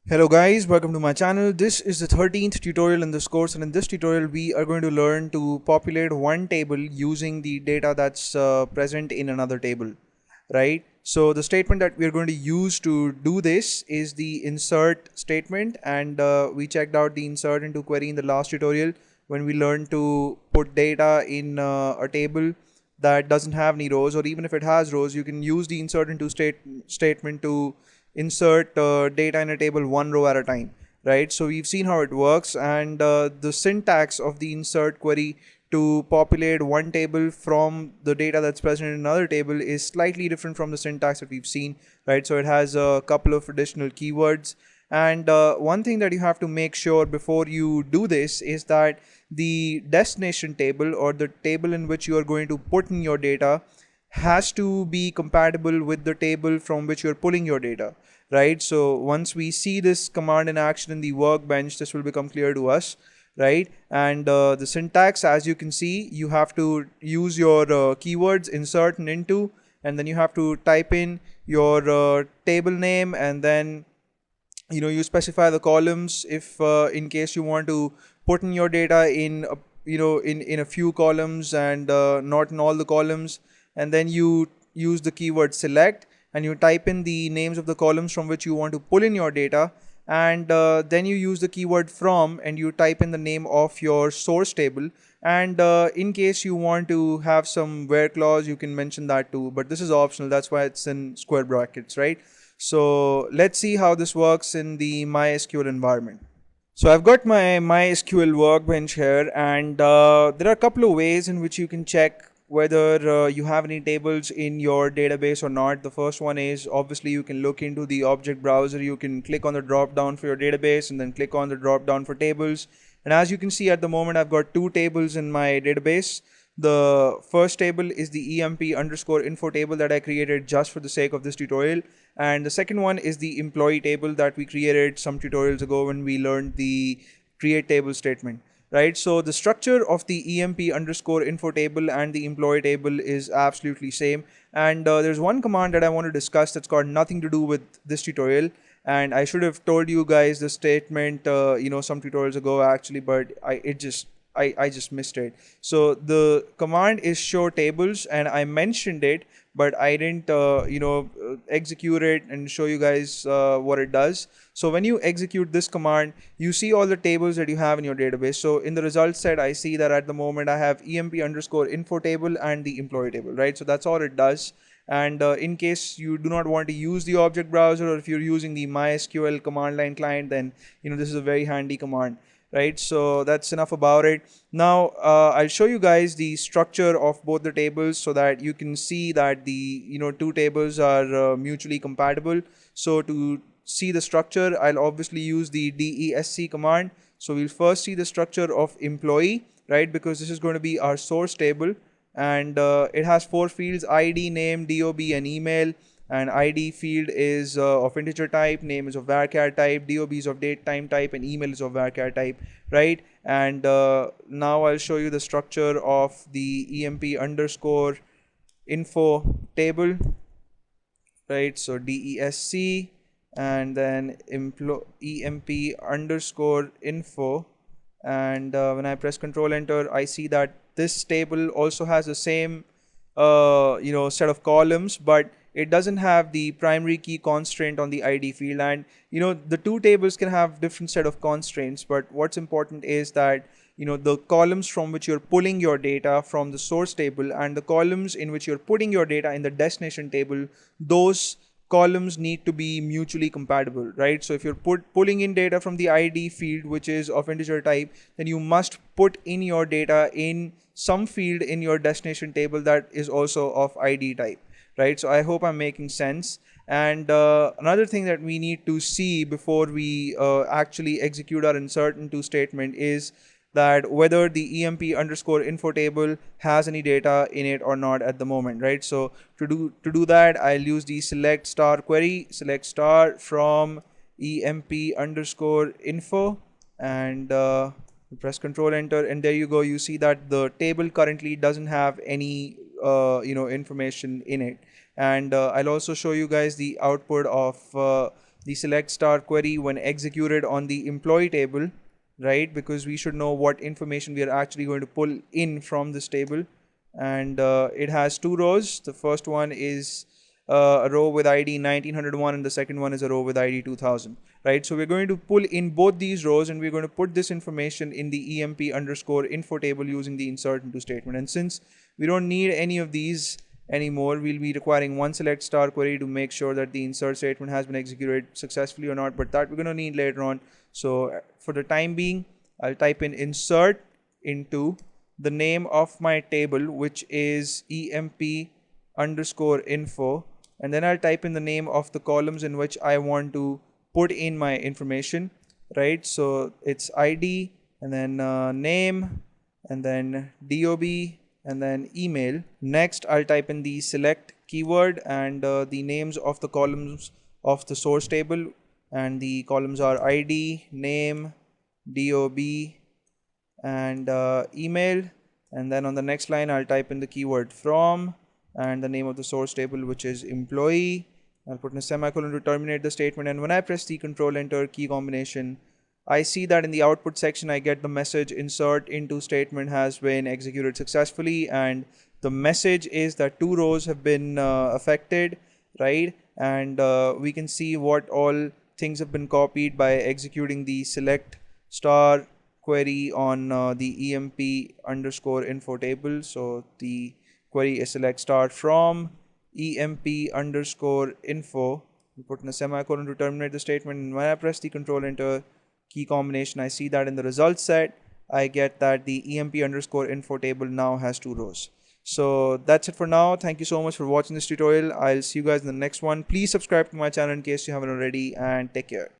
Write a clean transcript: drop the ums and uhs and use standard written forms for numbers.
Hello guys, welcome to my channel. This is the 13th tutorial in this course, and in this tutorial we are going to learn to populate one table using the data that's present in another table, right? So the statement that we're going to use to do this is the insert statement, and we checked out the insert into query in the last tutorial when we learned to put data in a table that doesn't have any rows, or even if it has rows, you can use the insert into statement to insert data in a table one row at a time, right? So we've seen how it works, and the syntax of the insert query to populate one table from the data that's present in another table is slightly different from the syntax that we've seen, right? So it has a couple of additional keywords, and one thing that you have to make sure before you do this is that the destination table, or the table in which you are going to put in your data, has to be compatible with the table from which you're pulling your data, right? So once we see this command in action in the workbench, this will become clear to us, right? And the syntax, as you can see, you have to use your keywords insert and into, and then you have to type in your table name, and then you specify the columns if in case you want to put in your data in in a few columns, and not in all the columns. And then you use the keyword select, and you type in the names of the columns from which you want to pull in your data, and then you use the keyword from, and you type in the name of your source table. And in case you want to have some where clause, you can mention that too, but this is optional. That's why it's in square brackets, right? So let's see how this works in the MySQL environment. So I've got my MySQL workbench here, and there are a couple of ways in which you can check whether you have any tables in your database or not. The first one is, obviously, you can look into the object browser. You can click on the drop down for your database and then click on the drop down for tables. And as you can see at the moment, I've got two tables in my database. The first table is the EMP underscore info table that I created just for the sake of this tutorial. And the second one is the employee table that we created some tutorials ago when we learned the create table statement, right? So the structure of the EMP underscore info table and the employee table is absolutely same. And there's one command that I want to discuss that's got nothing to do with this tutorial. And I should have told you guys the statement, some tutorials ago actually, but I just missed it. So the command is show tables, and I mentioned it, but I didn't execute it and show you guys what it does. So when you execute this command, you see all the tables that you have in your database. So in the results set, I see that at the moment I have EMP underscore info table and the employee table, right? So that's all it does. And in case you do not want to use the object browser, or if you're using the MySQL command line client, then this is a very handy command, right? So that's enough about it. Now I'll show you guys the structure of both the tables so that you can see that the two tables are mutually compatible. So to see the structure, I'll obviously use the DESC command. So we'll first see the structure of employee, right? Because this is going to be our source table, and it has four fields: ID, name, DOB, and email. And ID field is of integer type, name is of varchar type, DOB is of date time type, and email is of varchar type, right? And now I'll show you the structure of the EMP underscore info table, right? So DESC, and then EMP underscore info, and when I press Control Enter, I see that this table also has the same set of columns, but it doesn't have the primary key constraint on the ID field. And the two tables can have different set of constraints, but what's important is that the columns from which you're pulling your data from the source table and the columns in which you're putting your data in the destination table, those columns need to be mutually compatible, right? So if you're pulling in data from the ID field, which is of integer type, then you must put in your data in some field in your destination table that is also of ID type, right? So I hope I'm making sense. And another thing that we need to see before we actually execute our insert into statement is that whether the EMP underscore info table has any data in it or not at the moment, right? So to do that, I'll use the select star query, select star from EMP underscore info, and press Control Enter, and there you go. You see that the table currently doesn't have any information in it. And I'll also show you guys the output of the select star query when executed on the employee table, right? Because we should know what information we are actually going to pull in from this table. And it has two rows. The first one is a row with ID 1901 and the second one is a row with ID 2000, right? So we're going to pull in both these rows and we're going to put this information in the emp underscore info table using the insert into statement. And since we don't need any of these anymore, we'll be requiring one select star query to make sure that the insert statement has been executed successfully or not, but that we're going to need later on. So for the time being, I'll type in insert into the name of my table, which is emp underscore info, and then I'll type in the name of the columns in which I want to put in my information, right? So it's ID and then name and then DOB and then email. Next I'll type in the select keyword and the names of the columns of the source table, and the columns are ID, name, DOB and email. And then on the next line I'll type in the keyword from and the name of the source table, which is employee. I'll put in a semicolon to terminate the statement, and when I press the control enter key combination, I see that in the output section I get the message insert into statement has been executed successfully, and the message is that two rows have been affected, right? And we can see what all things have been copied by executing the select star query on the emp underscore info table. So the query is select star from emp underscore info. We put in a semicolon to terminate the statement, and when I press the control enter key combination, I see that in the results set I get that the emp underscore info table now has two rows. So that's it for now. Thank you so much for watching this tutorial. I'll see you guys in the next one. Please subscribe to my channel in case you haven't already, and take care.